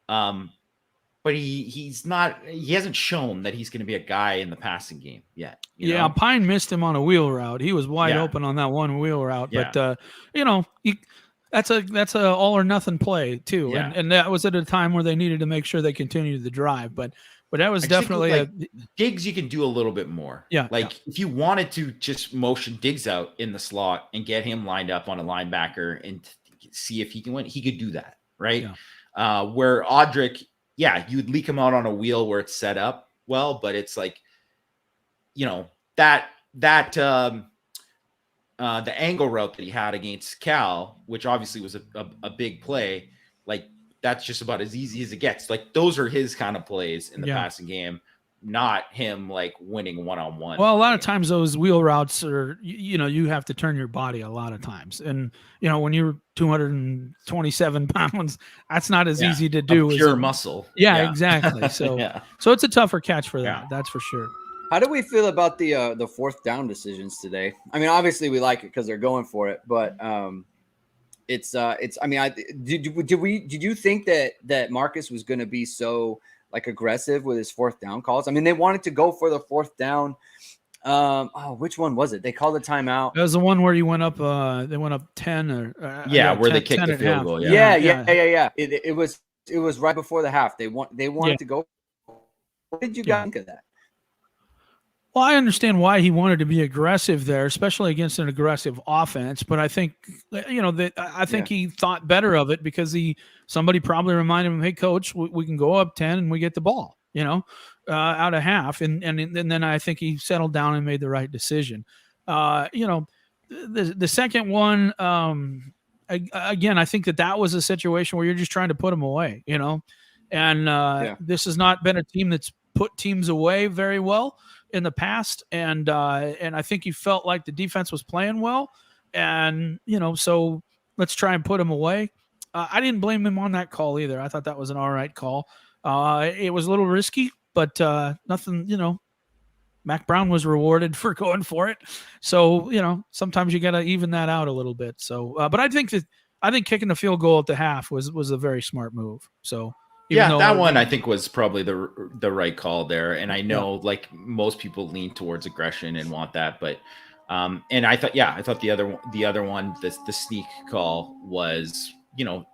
but he hasn't shown that he's going to be a guy in the passing game yet. Yeah, Pine missed him on a wheel route. He was wide open on that one wheel route, but that's a all or nothing play too, and that was at a time where they needed to make sure they continued the drive, but that was definitely Diggs. You can do a little bit more. If you wanted to just motion Diggs out in the slot and get him lined up on a linebacker and see if he can win, he could do that, right? Where Audric, you'd leak him out on a wheel where it's set up well, but it's like, that the angle route that he had against Cal, which obviously was a big play, that's just about as easy as it gets. Those are his kind of plays in the passing game, not him winning one-on-one. Well, a lot of times those wheel routes are, you have to turn your body a lot of times. And, when you're 227 pounds, that's not as easy to do. Pure muscle. Yeah, exactly. So, so it's a tougher catch for that. That's for sure. How do we feel about the fourth down decisions today? I mean, obviously we like it because they're going for it, but it's I mean, did you think that Marcus was going to be so aggressive with his fourth down calls? I mean, they wanted to go for the fourth down. Which one was it? They called a timeout. That was the one where you went up. They went up 10 or where 10, they kicked the field goal. Yeah. It was right before the half. They wanted to go. What did you guys think of that? Well, I understand why he wanted to be aggressive there, especially against an aggressive offense. But I think, he thought better of it because somebody probably reminded him, "Hey, coach, we can go up 10 and we get the ball, out of half." And then I think he settled down and made the right decision. The second one, again, I think that was a situation where you're just trying to put them away, And this has not been a team that's put teams away very well in the past, and I think he felt like the defense was playing well, and so let's try and put him away. I didn't blame him on that call either. I thought that was an all right call. It was a little risky, but nothing. Mac Brown was rewarded for going for it. So sometimes you got to even that out a little bit. So, but I think kicking the field goal at the half was a very smart move. So. That one I think was probably the right call there, and I know most people lean towards aggression and want that, but and I thought the other one, the sneak call was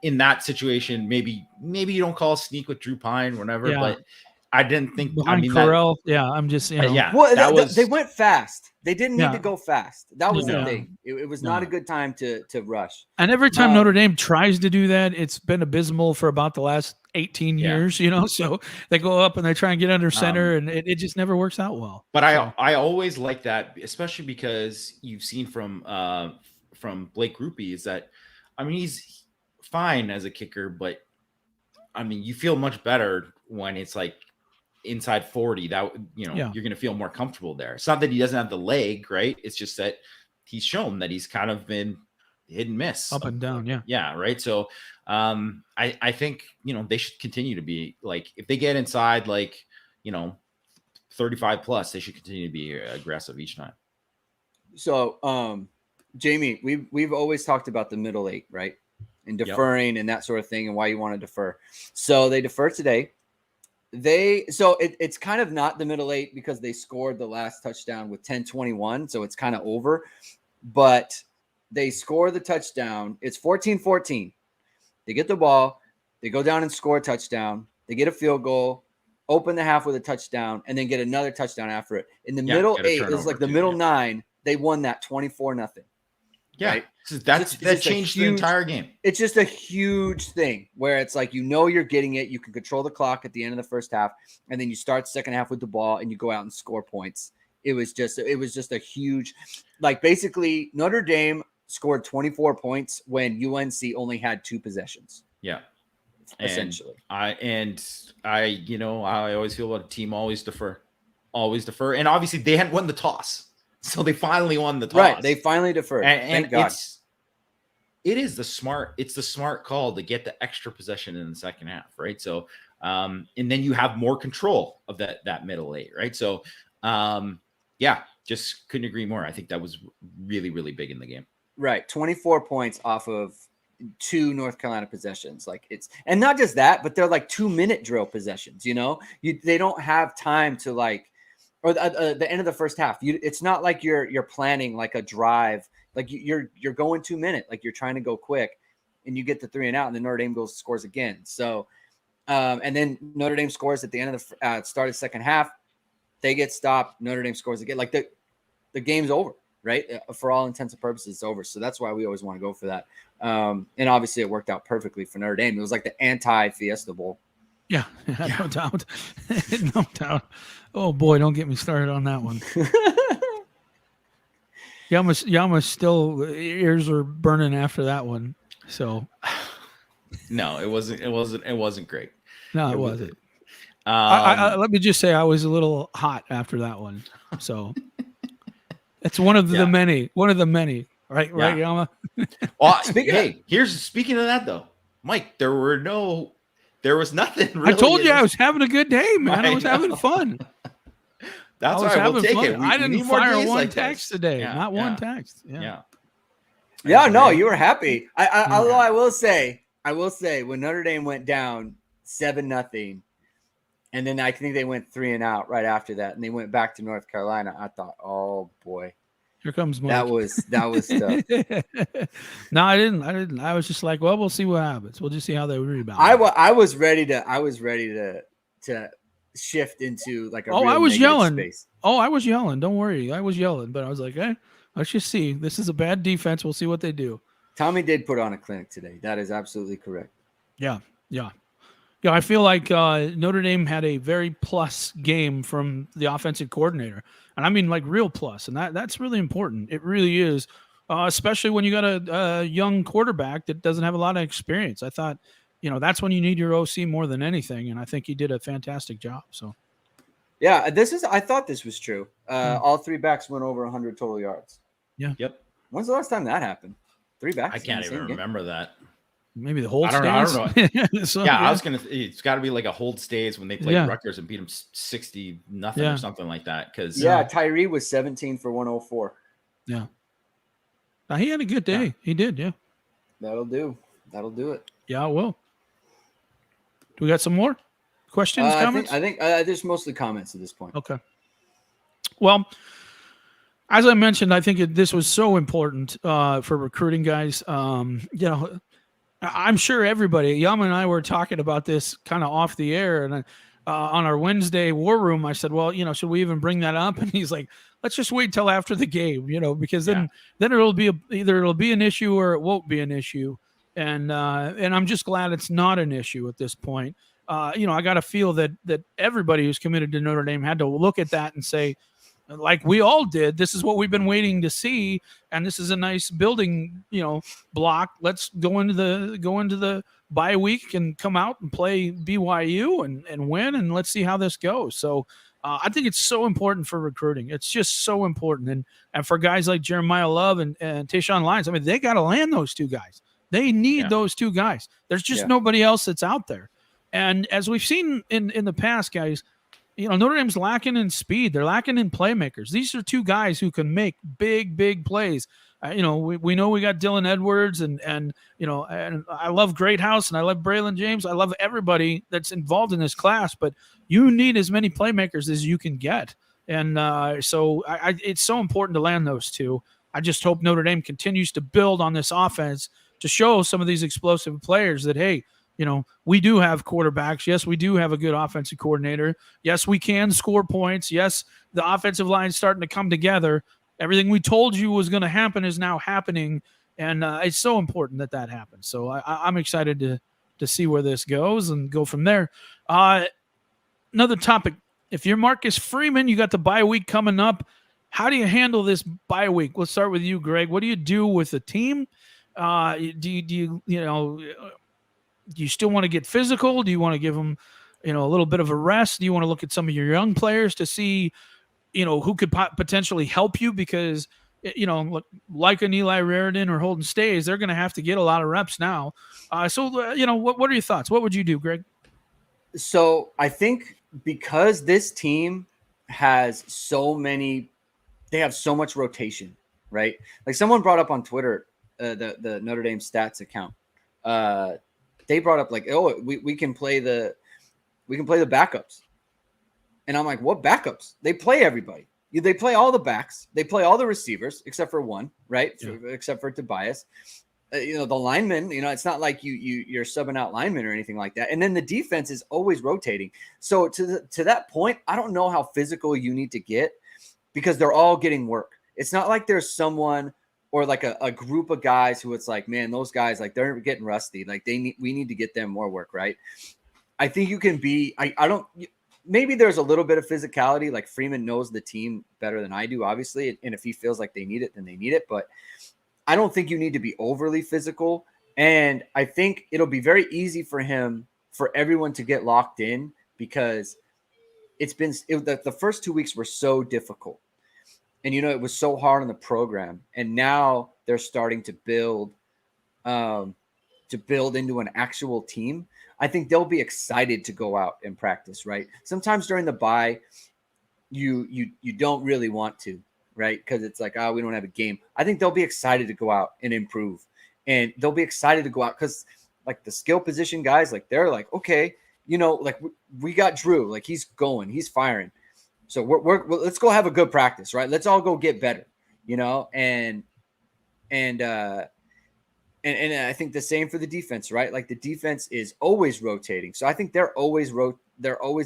in that situation maybe you don't call a sneak with Drew Pine, whatever, but I didn't think. I behind mean, Corral. I'm just yeah, Well, that was they went fast. They didn't need Yeah. to go fast. That was the No. thing. It was not a No. good time to rush. And every time Um, Notre Dame tries to do that, it's been abysmal for about the last 18 years, So they go up and they try and get under center, and it just never works out well. But I always like that, especially because you've seen from Blake Grupe is that, I mean, he's fine as a kicker, but I mean, you feel much better when it's like inside 40. That you're going to feel more comfortable there. It's not that he doesn't have the leg, right? It's just that he's shown that he's kind of been hit and miss, up and down. Yeah, right. So I think they should continue to be like, if they get inside 35 plus, they should continue to be aggressive each time. So Jamie, we've always talked about the middle eight, right? And deferring and that sort of thing, and why you want to defer. So they defer today. It's kind of not the middle eight because they scored the last touchdown with 10-21, so it's kind of over. But they score the touchdown. It's 14-14. They get the ball. They go down and score a touchdown. They get a field goal, open the half with a touchdown, and then get another touchdown after it. In the middle eight, it was like the middle nine. They won that 24-0. Yeah, right? that changed the entire game. It's just a huge thing where it's like, you're getting it. You can control the clock at the end of the first half, and then you start second half with the ball, and you go out and score points. It was just a huge, basically Notre Dame scored 24 points when UNC only had 2 possessions. Yeah, essentially. I always feel about a team always defer, and obviously they hadn't won the toss. So they finally won the toss. Right, they finally deferred. And Thank God. It's the smart call to get the extra possession in the second half, right? So, and then you have more control of that middle eight, right? So, just couldn't agree more. I think that was really, really big in the game. Right, 24 points off of 2 North Carolina possessions. And not just that, but they're 2-minute drill possessions. They don't have time to or the end of the first half. It's not like you're planning like a drive. You're going 2 minutes. You're trying to go quick, and you get the 3 and out, and then Notre Dame scores again. So, and then Notre Dame scores at the end of the start of the second half. They get stopped. Notre Dame scores again. The game's over, right? For all intents and purposes, it's over. So that's why we always want to go for that. And obviously, it worked out perfectly for Notre Dame. It was like the anti-Fiesta Bowl. Yeah, no doubt. No doubt. Oh, boy, don't get me started on that one. Yama's still, ears are burning after that one. So, no, it wasn't great. No, it wasn't. Let me just say I was a little hot after that one. So, it's one of the many. Right, Yama? Well, speaking of that, though, Mike, there was nothing really. I told you I was having a good day, man. I was having fun. That's why we'll take it. I didn't fire one text today. Not one text. Yeah. No, you were happy. Although I will say, when Notre Dame went down 7-0, and then I think they went 3 and out right after that, and they went back to North Carolina, I thought, oh boy. Here comes Mike. That was tough. No, I didn't. I was just like, well, we'll see what happens. We'll just see how they rebound. I was ready to shift into a I was yelling. Space. I was yelling. Don't worry. I was yelling, but I was like, let's just see. This is a bad defense. We'll see what they do. Tommy did put on a clinic today. That is absolutely correct. Yeah. I feel like Notre Dame had a very plus game from the offensive coordinator. And I mean real plus. And that's really important. It really is, especially when you got a young quarterback that doesn't have a lot of experience. I thought, that's when you need your OC more than anything. And I think he did a fantastic job. So, yeah, I thought this was true. All 3 backs went over 100 total yards. Yeah. Yep. When's the last time that happened? 3 backs? I can't even remember that. Maybe the hold stays. I don't know. So, I was it's got to be a hold stays when they played Rutgers and beat them 60-0 or something like that. Because Tyree was 17 for 104. Yeah. Now, he had a good day. He did. Yeah. That'll do it. Yeah, it will. Do we got some more questions, comments? I think there's mostly comments at this point. Okay. Well, as I mentioned, I think this was so important for recruiting guys. I'm sure everybody, Yama and I were talking about this kind of off the air, and on our Wednesday war room, I said, well, should we even bring that up? And he's like, let's just wait till after the game, because then it'll be either it'll be an issue or it won't be an issue. And I'm just glad it's not an issue at this point. I got to feel that everybody who's committed to Notre Dame had to look at that and say, like we all did, this is what we've been waiting to see, and this is a nice building, block. Let's go into the bye week and come out and play BYU and win, and let's see how this goes. So I think it's so important for recruiting. It's just so important, and for guys like Jeremiah Love and Tayshawn Lyons, I mean, they got to land those two guys. They need those two guys. There's just nobody else that's out there. And as we've seen in the past, guys, Notre Dame's lacking in speed. They're lacking in playmakers. These are two guys who can make big plays. We know we got Dylan Edwards and I love Greathouse and I love Braylon James. I love everybody that's involved in this class, but you need as many playmakers as you can get. And so it's so important to land those two. I just hope Notre Dame continues to build on this offense to show some of these explosive players that, hey, we do have quarterbacks. Yes, we do have a good offensive coordinator. Yes, we can score points. Yes, the offensive line's starting to come together. Everything we told you was going to happen is now happening, and it's so important that happens. So I'm excited to see where this goes and go from there. Another topic, if you're Marcus Freeman, you got the bye week coming up. How do you handle this bye week? Let's start with you, Greg. What do you do with the team? Do you still want to get physical? Do you want to give them, a little bit of a rest? Do you want to look at some of your young players to see, who could potentially help you? Because, like an Eli Raridan or Holden Stays, they're going to have to get a lot of reps now. So what are your thoughts? What would you do, Greg? So I think because this team has they have so much rotation, right? Like someone brought up on Twitter, the Notre Dame stats account. They brought up like, oh, we can play the backups. And I'm like, what backups? They play everybody. They play all the backs. They play all the receivers except for one, right? Yeah. Except for Tobias. The linemen, it's not like you're subbing out linemen or anything like that. And then the defense is always rotating. So to that point, I don't know how physical you need to get because they're all getting work. It's not like there's someone or like a group of guys who it's like, man, those guys, like they're getting rusty. Like we need to get them more work, right? I think you can be, maybe there's a little bit of physicality. Like Freeman knows the team better than I do, obviously. And if he feels like they need it, then they need it. But I don't think you need to be overly physical. And I think it'll be very easy for everyone to get locked in because the first 2 weeks were so difficult. And, it was so hard on the program. And now they're starting to build into an actual team. I think they'll be excited to go out and practice, right? Sometimes during the bye, you don't really want to, right? Because it's like, we don't have a game. I think they'll be excited to go out and improve. And they'll be excited to go out because, like, the skill position guys, like, they're like, okay, like, we got Drew. Like, he's going. He's firing. So let's go have a good practice, right? Let's all go get better, and I think the same for the defense, right? Like the defense is always rotating. So I think they're always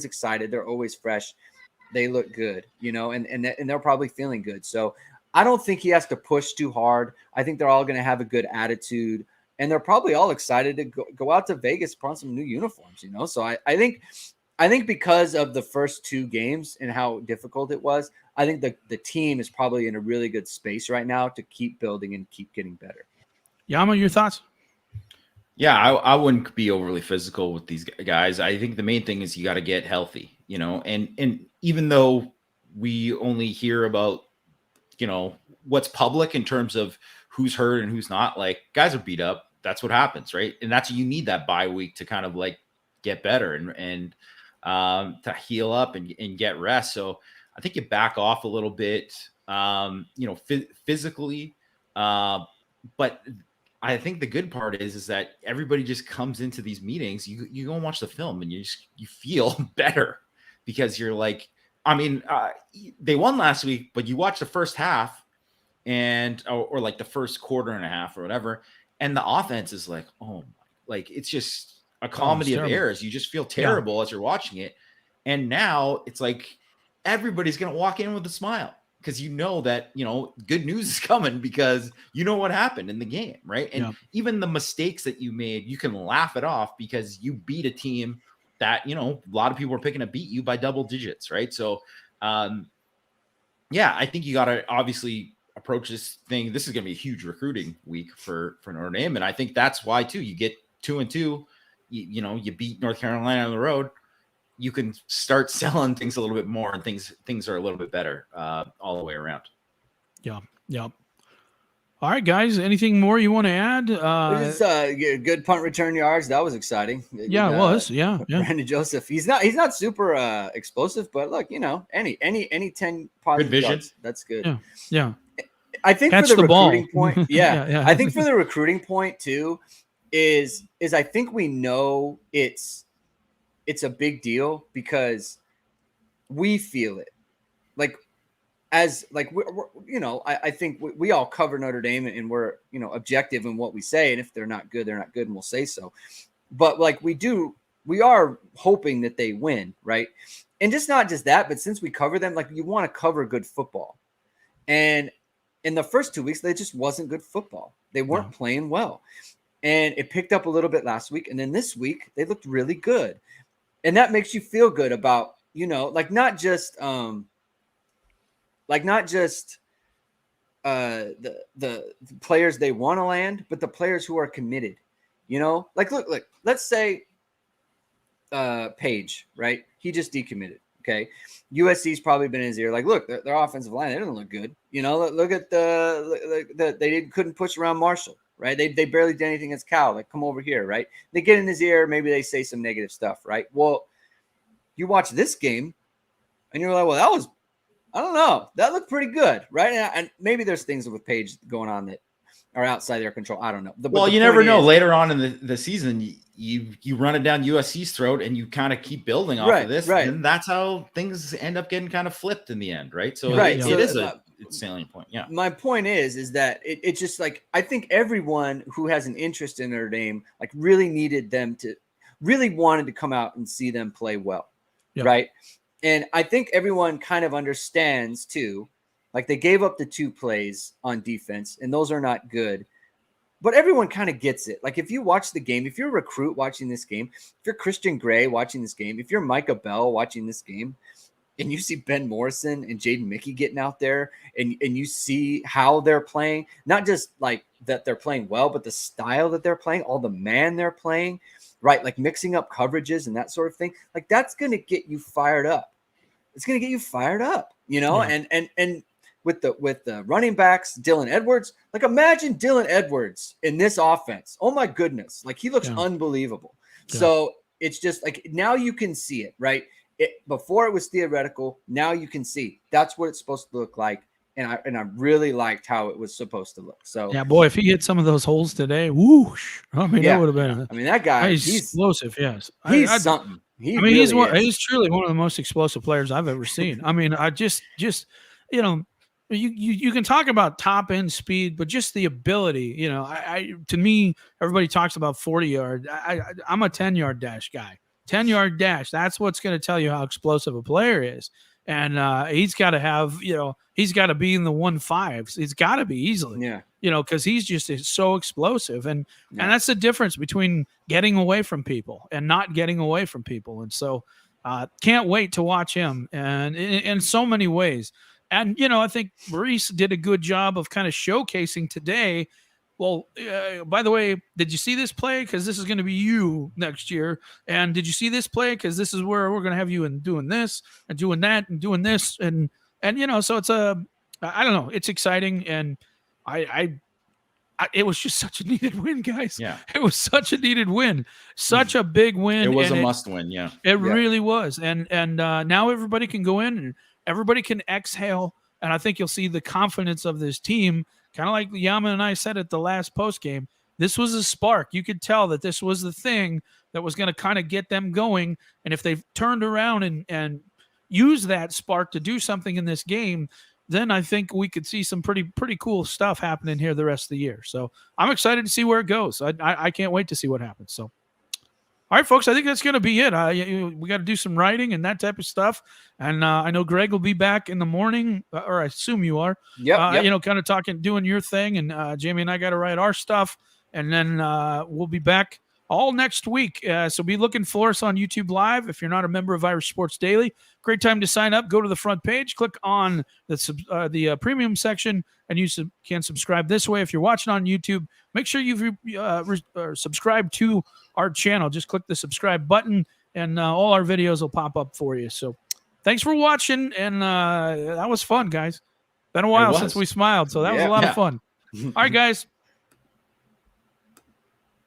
excited. They're always fresh. They look good, and they're probably feeling good. So I don't think he has to push too hard. I think they're all going to have a good attitude and they're probably all excited to go out to Vegas, put on some new uniforms, So I think because of the first two games and how difficult it was, I think the team is probably in a really good space right now to keep building and keep getting better. Yama, your thoughts? Yeah, I wouldn't be overly physical with these guys. I think the main thing is you got to get healthy, and even though we only hear about, what's public in terms of who's hurt and who's not, like guys are beat up. That's what happens, right? And you need that bye week to kind of like get better and to heal up and get rest. So I think you back off a little bit, physically. But I think the good part is that everybody just comes into these meetings. You go and watch the film and you feel better because you're like, they won last week, but you watch the first half or like the first quarter and a half or whatever. And the offense is like, it's just a comedy of errors. You just feel terrible as you're watching it. And now it's like everybody's going to walk in with a smile because you know that, good news is coming because you know what happened in the game, right? And even the mistakes that you made, you can laugh it off because you beat a team that, a lot of people were picking to beat you by double digits, right? So, I think you got to obviously approach this thing. This is going to be a huge recruiting week for Notre Dame. And I think that's why, too, you get 2-2, you beat North Carolina on the road. You can start selling things a little bit more and things are a little bit better all the way around. Yeah. All right, guys, anything more you want to add? It was good punt return yards. That was exciting. Yeah, it was. Yeah. Brandon Joseph. He's not super explosive, but look, any 10 positive yards, that's good. Yeah. I think Catch for the recruiting ball. point, yeah. I think for the recruiting point too is I think we know it's a big deal because we feel it. I think we all cover Notre Dame and we're, objective in what we say. And if they're not good, they're not good, and we'll say so. But we are hoping that they win, right? And not just that, but since we cover them, you want to cover good football. And in the first 2 weeks, they just wasn't good football. They weren't playing well. And it picked up a little bit last week. And then this week, they looked really good. And that makes you feel good about, not just the players they want to land, but the players who are committed. Look, let's say Page, right? He just decommitted. Okay. USC's probably been in his ear. Look, their offensive line, they don't look good. Look at they couldn't push around Marshall, right? They barely did anything against Cal. Come over here, right? They get in his ear. Maybe they say some negative stuff, right? Well, you watch this game and you're like, well, I don't know. That looked pretty good, right? And maybe there's things with Page going on that are outside their control. I don't know. You never know. Later on in the season, you run it down USC's throat and you kind of keep building off of this. Right. And that's how things end up getting kind of flipped in the end, right? So it is a salient point. Yeah. My point is that it's just I think everyone who has an interest in Notre Dame really wanted to come out and see them play well, right? And I think everyone kind of understands too, they gave up the 2 plays on defense and those are not good, but everyone kind of gets it. If you watch the game, if you're a recruit watching this game, if you're Christian Gray watching this game, if you're Micah Bell watching this game and you see Ben Morrison and Jaden Mickey getting out there and you see how they're playing, not just that they're playing well, but the style that they're playing, all the man they're playing, right? Mixing up coverages and that sort of thing. That's going to get you fired up. It's going to get you fired up, and with the running backs, Dylan Edwards, imagine Dylan Edwards in this offense. Oh my goodness. He looks unbelievable. Yeah. So it's just now you can see it, right? Before it was theoretical. Now you can see that's what it's supposed to look like. And I really liked how it was supposed to look. So yeah, boy, if he hit some of those holes today, whoosh! That would have been. That guy, he's explosive. Yes, he's something. He's truly one of the most explosive players I've ever seen. I just you can talk about top end speed, but just the ability, to me, everybody talks about 40-yard. I'm a 10-yard dash guy. 10-yard dash. That's what's going to tell you how explosive a player is. And he's got to have, he's got to be in the 1.5s. It's got to be easily, because he's just so explosive. And that's the difference between getting away from people and not getting away from people. And so can't wait to watch him and in so many ways. And, I think Maurice did a good job of kind of showcasing today. Well, by the way, did you see this play? Because this is going to be you next year. And did you see this play? Because this is where we're going to have you in doing this and doing that and doing this. And so it's I don't know. It's exciting. And it was just such a needed win, guys. Yeah. It was such a needed win. Such a big win. It was a must win. Yeah. It really was. And now everybody can go in and everybody can exhale. And I think you'll see the confidence of this team. Kind of like Yama and I said at the last post game, this was a spark. You could tell that this was the thing that was going to kind of get them going. And if they've turned around and used that spark to do something in this game, then I think we could see some pretty cool stuff happening here the rest of the year. So I'm excited to see where it goes. I can't wait to see what happens. So, All right, folks, I think that's going to be it. We got to do some writing and that type of stuff. And I know Greg will be back in the morning, or I assume you are. Yep. You know, kind of talking, doing your thing. And Jamie and I got to write our stuff. And then we'll be back all next week. So be looking for us on YouTube Live. If you're not a member of Irish Sports Daily, great time to sign up. Go to the front page, click on the premium section, and you can subscribe this way. If you're watching on YouTube, make sure you've subscribed to our channel. Just click the subscribe button, and all our videos will pop up for you. So thanks for watching, and that was fun, guys. Been a while since we smiled, so that was a lot of fun. All right, guys.